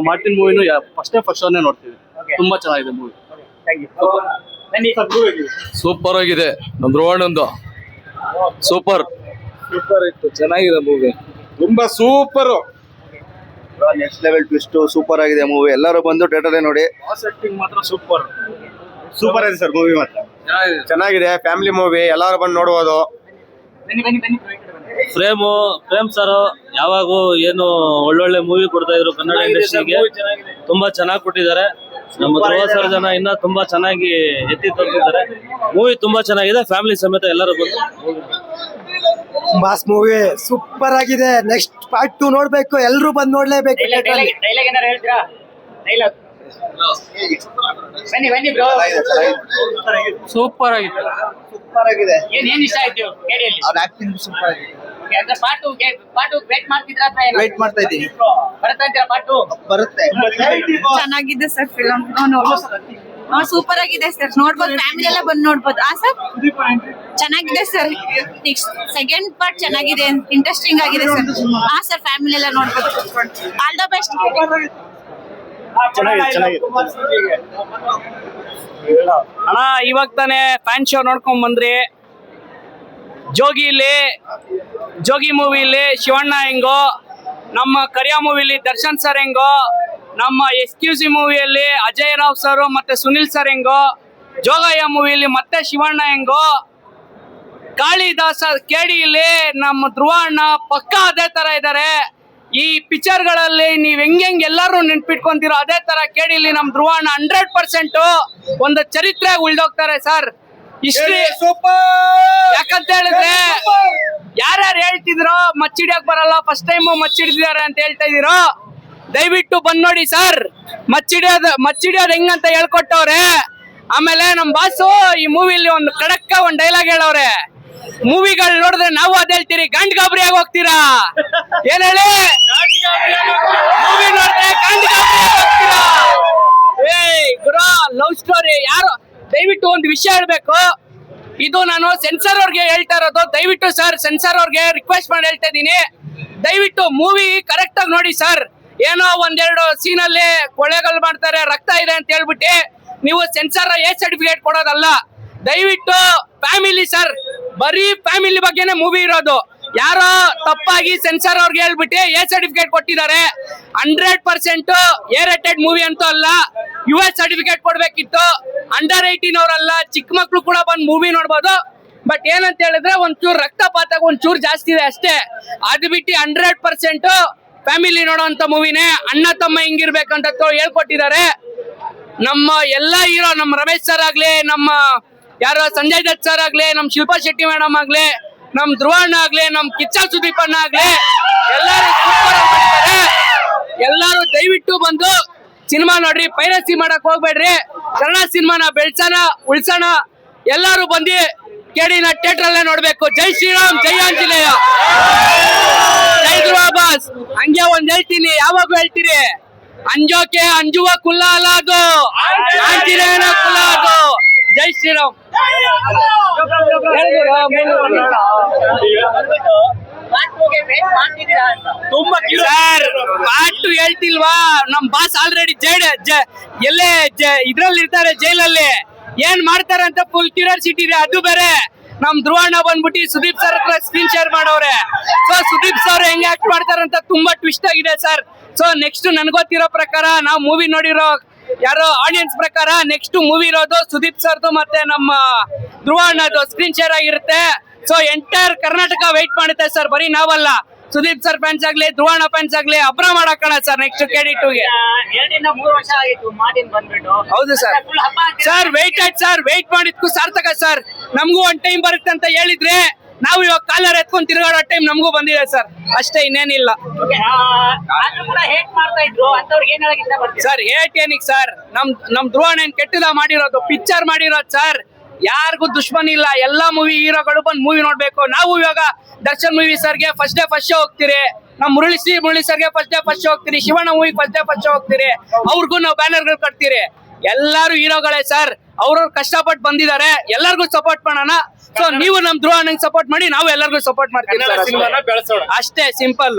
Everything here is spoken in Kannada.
ಮಾರ್ಟಿನ್ ಮೂವಿನು ಫಸ್ಟ್ ಶೋನೇ ನೋಡ್ತೀವಿ. ತುಂಬಾ ಚೆನ್ನಾಗಿದೆ ಮೂವಿ. ಸೂಪರ್ ಆಗಿದೆ. ನಮ್ ಧ್ರುವಣ್ಣಂದು ಸೂಪರ್ ಇತ್ತು, ಚೆನ್ನಾಗಿದೆ ಮೂವಿ, ತುಂಬಾ super. Next level twist super ಆಗಿದೆ ಮೂವಿ. ಎಲ್ಲರೂ ಬಂದು ಥಿಯೇಟರ್ ನೋಡಿ. ಮಾತ್ರ ಸೂಪರ್ ಆಗಿದೆ ಸರ್ ಮೂವಿ ಮಾತ್ರ ಚೆನ್ನಾಗಿದೆ. ಫ್ಯಾಮಿಲಿ ಮೂವಿ, ಎಲ್ಲರೂ ಬಂದು ನೋಡ್ಬೋದು. ಪ್ರೇಮ್ ಸರ್ ಯಾವಾಗೂ ಏನು ಒಳ್ಳೊಳ್ಳೆ ಮೂವಿ ಕೊಡ್ತಾ ಇದ್ರು ಕನ್ನಡ ಇಂಡಸ್ಟ್ರಿಗೆ. ತುಂಬಾ ಚೆನ್ನಾಗಿ ಕೊಟ್ಟಿದ್ದಾರೆ. ನಮ್ಮ ಧ್ರುವ ಸರ್ಜನ ಇನ್ನ ತುಂಬಾ ಚೆನ್ನಾಗಿ ಎತ್ತಿ ತೋರಿಸಿದ್ದಾರೆ. ಮೂವಿ ತುಂಬಾ ಚೆನ್ನಾಗಿದೆ. ಫ್ಯಾಮಿಲಿ ಸಮೇತ ಎಲ್ಲರೂ ಬಂದು ಬಾಸ್ ಮೂವಿ ಸೂಪರ್ ಆಗಿದೆ. ನೆಕ್ಸ್ಟ್ ಪಾರ್ಟ್ 2 ನೋಡ್ಬೇಕು, ಎಲ್ಲರೂ ಬಂದು ನೋಡ್ಲೇಬೇಕು. ಸೂಪರ್ ಆಗಿತ್ತು. ಸೂಪರ್ ಆಗಿದೆ. ಏನ್ ಇಷ್ಟ ಆಯ್ತು ಕೇಳಿಯಲ್ಲಿ? ಅವ್ರ ಆಕ್ಟಿಂಗ್ ಸೂಪರ್ ಆಗಿದೆ. ಅಂದ್ರೆ ಪಾಟು ವೇಟ್ ಮಾಡ್ತಿದ್ರಾ ಅಥವಾ ಏನು? ವೇಟ್ ಮಾಡ್ತಾ ಇದ್ದೀನಿ. ಬರುತ್ತಾ ಅಂತೀರಾ ಪಾಟು? ಬರುತ್ತೆ. ಚೆನ್ನಾಗಿದೆ ಸರ್ ಫಿಲಂ. ಸೂಪರ್ ಆಗಿದೆ ಸರ್, ನೋಡ್ಬೋದು, ಫ್ಯಾಮಿಲಿ ಎಲ್ಲ ಬಂದು ನೋಡ್ಬೋದು. ಸರ್ ಚೆನ್ನಾಗಿದೆ ಸರ್. ಸೆಕೆಂಡ್ ಪಾರ್ಟ್ ಚೆನ್ನಾಗಿದೆ, ಇಂಟ್ರೆಸ್ಟಿಂಗ್ ಆಗಿದೆ ಸರ್. ಸರ್ ಫ್ಯಾಮಿಲಿ ಎಲ್ಲ ನೋಡ್ಬೋದು. All the best. ಅಣ್ಣ ಇವಾಗ ತಾನೇ ಫ್ಯಾನ್ ಶೋ ನೋಡ್ಕೊಂಡ್ ಬಂದ್ರಿ. ಜೋಗಿ ಮೂವಿಲಿ ಶಿವಣ್ಣ ಹೆಂಗೋ, ನಮ್ಮ ಕರಿಯಾ ಮೂವಿಲಿ ದರ್ಶನ್ ಸರ್ ಹೆಂಗೋ, ನಮ್ಮ ಎಕ್ಸ್ಕ್ಯೂಸಿ ಮೂವಿಯಲ್ಲಿ ಅಜಯ್ ರಾವ್ ಸರ್ ಮತ್ತೆ ಸುನಿಲ್ ಸರ್ ಹೆಂಗೋ, ಜೋಗಯ್ಯ ಮೂವಿಲಿ ಮತ್ತೆ ಶಿವಣ್ಣ ಹೆಂಗೋ, ಕಾಳಿದಾಸ ಕೇಡಿಯಲ್ಲಿ ನಮ್ಮ ಧ್ರುವ ಅಣ್ಣ ಪಕ್ಕ ಅದೇ ತರ ಇದ್ದಾರೆ. ಈ ಪಿಕ್ಚರ್ಗಳಲ್ಲಿ ನೀವ್ ಹೆಂಗ್ ಎಲ್ಲಾರು ನೆನ್ಪಿಟ್ಕೊಂತೀರೋ ಅದೇ ತರ ಕೇಡಿಲಿ ನಮ್ ಧ್ರುವ ಅಣ್ಣ 100% ಒಂದು ಚರಿತ್ರೆ ಉಳ್ದೋಗ್ತಾರೆ ಸರ್. ಹಿಸ್ಟ್ರಿ ಯಾಕಂತ ಹೇಳಿದ್ರೆ ಯಾರ್ಯಾರು ಹೇಳ್ತಿದ್ರೋ ಮಚ್ಚಿಡಿಯಕ್ ಬರಲ್ಲ, ಫಸ್ಟ್ ಟೈಮ್ ಮಚ್ಚಿಡಿದಾರೆ ಅಂತ ಹೇಳ್ತಾ ಇದೀರೋ, ದಯವಿಟ್ಟು ಬಂದ್ ನೋಡಿ ಸರ್. ಮಚ್ಚಿಡಿಯೋದ್ ಹೆಂಗಂತ ಹೇಳ್ಕೊಟ್ಟವ್ರೆ. ಆಮೇಲೆ ನಮ್ ಬಾಸು ಈ ಮೂವಿಲಿ ಒಂದು ಒಂದ್ ಡೈಲಾಗ್ ಹೇಳವ್ರೆ, ಮೂವಿಗಳು ನೋಡಿದ್ರೆ ನಾವು ಅದ್ ಹೇಳ್ತೀರಿ, ಗಂಡ್ ಗಾಬರಿ ಆಗಿ ಹೋಗ್ತೀರಾ. ಏನ್ ಹೇಳಿ? ಮೂವಿ ನೋಡಿದ್ರೆ ಗಂಡ್ ಗಾಬರಿ ಆಗಿ ಹೋಗ್ತೀರಾ. ಗುರು ಲವ್ ಸ್ಟೋರಿ ಯಾರು? ದಯವಿಟ್ಟು ಒಂದು ವಿಷಯ ಹೇಳ್ಬೇಕು. ಇದು ನಾನು ಸೆನ್ಸರ್ ಅವ್ರಿಗೆ ಹೇಳ್ತಾ ಇರೋದು. ದಯವಿಟ್ಟು ಸರ್ ಸೆನ್ಸರ್ ಅವ್ರಿಗೆ ರಿಕ್ವೆಸ್ಟ್ ಮಾಡಿ ಹೇಳ್ತಾ ಇದೀನಿ, ದಯವಿಟ್ಟು ಮೂವಿ ಕರೆಕ್ಟ್ ಆಗಿ ನೋಡಿ ಸರ್. ಏನೋ ಒಂದೆರಡು ಸೀನಲ್ಲಿ ಕೊಳೆಗಳು ಮಾಡ್ತಾರೆ, ರಕ್ತ ಇದೆ ಅಂತ ಹೇಳ್ಬಿಟ್ಟು ನೀವು ಸೆನ್ಸರ್ ಸರ್ಟಿಫಿಕೇಟ್ ಕೊಡೋದಲ್ಲ. ದಯವಿಟ್ಟು ಫ್ಯಾಮಿಲಿ ಸರ್, ಬರೀ ಫ್ಯಾಮಿಲಿ ಬಗ್ಗೆನೇ ಮೂವಿ ಇರೋದು. ಯಾರೋ ತಪ್ಪಾಗಿ ಸೆನ್ಸರ್ ಅವ್ರಿಗೆ ಹೇಳ್ಬಿಟ್ಟು ಸರ್ಟಿಫಿಕೇಟ್ ಕೊಟ್ಟಿದ್ದಾರೆ. 100% ರೇಟೆಡ್ ಮೂವಿ ಅಂತೂ ಅಲ್ಲ. US certificate ಕೊಡ್ಬೇಕಿತ್ತು. ಅಂಡರ್ 18 ಅವರಲ್ಲ, ಚಿಕ್ಕ ಮಕ್ಳು ಕೂಡ ಬಂದು ಮೂವಿ ನೋಡ್ಬೋದು. ಬಟ್ ಏನಂತ ಹೇಳಿದ್ರೆ ಒಂಚೂರು ರಕ್ತಪಾತ ಒಂಚೂರು ಜಾಸ್ತಿ ಇದೆ ಅಷ್ಟೇ. ಅದು ಬಿಟ್ಟು 100% ಫ್ಯಾಮಿಲಿ ನೋಡೋಂತ ಮೂವಿನೇ. ಅಣ್ಣ ತಮ್ಮ ಹಿಂಗಿರ್ಬೇಕಂತ ಹೇಳ್ಕೊಟ್ಟಿದ್ದಾರೆ. ನಮ್ಮ ಎಲ್ಲಾ ಹೀರೋ, ನಮ್ಮ ರಮೇಶ್ ಸರ್ ಆಗ್ಲಿ, ನಮ್ಮ ಯಾರೋ ಸಂಜಯ್ ದತ್ ಸರ್ ಆಗ್ಲಿ, ನಮ್ ಶಿಲ್ಪಾ ಶೆಟ್ಟಿ ಮೇಡಮ್ ಆಗ್ಲಿ, ನಮ್ ಧ್ರುವ ಅಣ್ಣ ಆಗ್ಲಿ, ನಮ್ ಕಿಚ್ಚ ಸುದೀಪ್ ಅಣ್ಣ ಆಗ್ಲಿ, ಎಲ್ಲಾರು ಸೂಪರ್ ಮಾಡಿದ್ದಾರೆ. ಎಲ್ಲಾರು ದಯವಿಟ್ಟು ಬಂದು ಸಿನಿಮಾ ನೋಡ್ರಿ, ಪೈರಸಿ ಮಾಡಕ್ ಹೋಗ್ಬೇಡ್ರಿ. ಕನ್ನಡ ಸಿನಿಮಾನ ಬೆಳ್ಸೋಣ, ಉಳ್ಸೋಣ. ಎಲ್ಲಾರು ಬಂದು ಕೇಡಿನ ಥಿಯೇಟರ್ ಅಲ್ಲೇ ನೋಡ್ಬೇಕು. ಜೈ ಶ್ರೀರಾಮ್, ಜೈ ಆಂಜನೇಯ, ಜೈ ಧ್ರುವ ಬಾಸ್. ಹಂಗೆ ಒಂದ್ ಹೇಳ್ತೀನಿ, ಯಾವಾಗ ಹೇಳ್ತೀರಿ? ಅಂಜೋಕೆ ಅಂಜುವ ಕುಲ್ಲ ಅಲಾಗೋ, ಆಂಜನೇಯನ ಕುಲ ಆಗೋ. ಜೈ ಶ್ರೀರಾಮ್. ತುಂಬಾ ಸರ್ ಪಾಟು ಹೇಳ್ತಿಲ್ವಾ? ನಮ್ ಬಾಸ್ ಆಲ್ರೆಡಿ ಎಲ್ಲೇ ಇದ್ರಲ್ಲಿ ಇರ್ತಾರೆ, ಜೈಲಲ್ಲಿ. ಏನ್ ಮಾಡ್ತಾರೆ ಅಂತ ಫುಲ್ ಕ್ಯೂರಿಯಾಸಿಟಿ ಇದೆ. ಅದು ಬೇರೆ ನಮ್ ಧ್ರುವ ಅಣ್ಣ ಬಂದ್ಬಿಟ್ಟು ಸುದೀಪ್ ಸರ್ ಹತ್ರ ಸ್ಕ್ರೀನ್ ಶೇರ್ ಮಾಡವ್ರೆ. ಸೊ ಸುದೀಪ್ ಸರ್ ಹೆಂಗ್ ಆಕ್ಟ್ ಮಾಡ್ತಾರಂತ ತುಂಬಾ ಟ್ವಿಸ್ಟ್ ಆಗಿದೆ ಸರ್. ಸೊ ನೆಕ್ಸ್ಟ್ ನನ್ಗೊತ್ತಿರೋ ಪ್ರಕಾರ, ನಾವು ಮೂವಿ ನೋಡಿರೋ ಯಾರೋ ಆಡಿಯನ್ಸ್ ಪ್ರಕಾರ, ನೆಕ್ಸ್ಟ್ ಮೂವಿ ಇರೋದು ಸುದೀಪ್ ಸರ್ದು ಮತ್ತೆ ನಮ್ಮ ಧ್ರುವ ಅಣ್ಣದು ಸ್ಕ್ರೀನ್ ಶೇರ್ ಆಗಿರುತ್ತೆ. ಸೊ ಎಂಟೈರ್ ಕರ್ನಾಟಕ ವೆಯ್ಟ್ ಮಾಡುತ್ತೆ ಸರ್, ಬರೀ ನಾವಲ್ಲ. ಸುದೀಪ್ ಸರ್ ಫ್ಯಾನ್ಸ್ ಆಗ್ಲಿ, ಧ್ರುವ ಅಣ್ಣ ಫ್ಯಾನ್ಸ್ ಆಗ್ಲಿ ಅಬ್ರ ಮಾಡಾಕಣ ಸರ್ ನೆಕ್ಸ್ಟ್ KD2ಗೆ. 2-3 ವರ್ಷ ಆಗಿತ್ತು ಮಾರ್ಟಿನ್ ಬಂದ್ಬಿಟ್ಟು. ಹೌದು ಸರ್. ಸರ್ ವೆಯ್ಟ್ ಮಾಡಿದ್ಕು ಸಾರ್ಥಕ ಸರ್. ನಮಗೂ ಒಂದ್ ಟೈಮ್ ಬರುತ್ತೆ ಅಂತ ಹೇಳಿದ್ರೆ ನಾವು ಇವಾಗ ಕಾಲರ್ ಎತ್ಕೊಂಡ್ ತಿರುಗಾಡೋ ಟೈಮ್ ನಮಗೂ ಬಂದಿದೆ ಸರ್, ಅಷ್ಟೇ, ಇನ್ನೇನಿಲ್ಲ. ಸರ್ ಹೇಟ್ ಏನಿಕ್ ಸರ್? ನಮ್ ಧ್ರುವ ಅಣ್ಣ ಕೆಟ್ಟದ ಮಾಡಿರೋದು, ಪಿಕ್ಚರ್ ಮಾಡಿರೋದು ಸರ್. ಯಾರಿಗೂ ದುಶ್ಮನ್ ಇಲ್ಲ. ಎಲ್ಲಾ ಮೂವಿ ಹೀರೋಗಳು ಬಂದು ಮೂವಿ ನೋಡ್ಬೇಕು. ನಾವು ಇವಾಗ ದರ್ಶನ್ ಮೂವಿ ಸರ್ಗೆ ಫಸ್ಟ್ ಶೋ ಹೋಗ್ತೀರಿ, ನಮ್ ಮುರಳಿ ಸರ್ಗೆ ಫಸ್ಟ್ ಶೋ ಹೋಗ್ತೀರಿ, ಶಿವಣ್ಣ ಮೂವಿ ಫಸ್ಟ್ ಶೋ ಹೋಗ್ತೀರಿ. ಅವ್ರಿಗೂ ನಾವು ಬ್ಯಾನರ್ಗಳು ಕಟ್ತೀರಿ. ಎಲ್ಲಾರು ಹೀರೋಗಳೇ ಸರ್. ಅವ್ರವ್ರು ಕಷ್ಟಪಟ್ಟು ಬಂದಿದ್ದಾರೆ, ಎಲ್ಲರಿಗೂ ಸಪೋರ್ಟ್ ಮಾಡೋಣ. ಸೊ ನೀವು ನಮ್ ಧ್ರುವ ಅಣ್ಣಂಗೆ ಸಪೋರ್ಟ್ ಮಾಡಿ, ನಾವು ಎಲ್ಲರಿಗೂ ಸಪೋರ್ಟ್ ಮಾಡ್ತೀವಿ. ಅಷ್ಟೇ, ಸಿಂಪಲ್.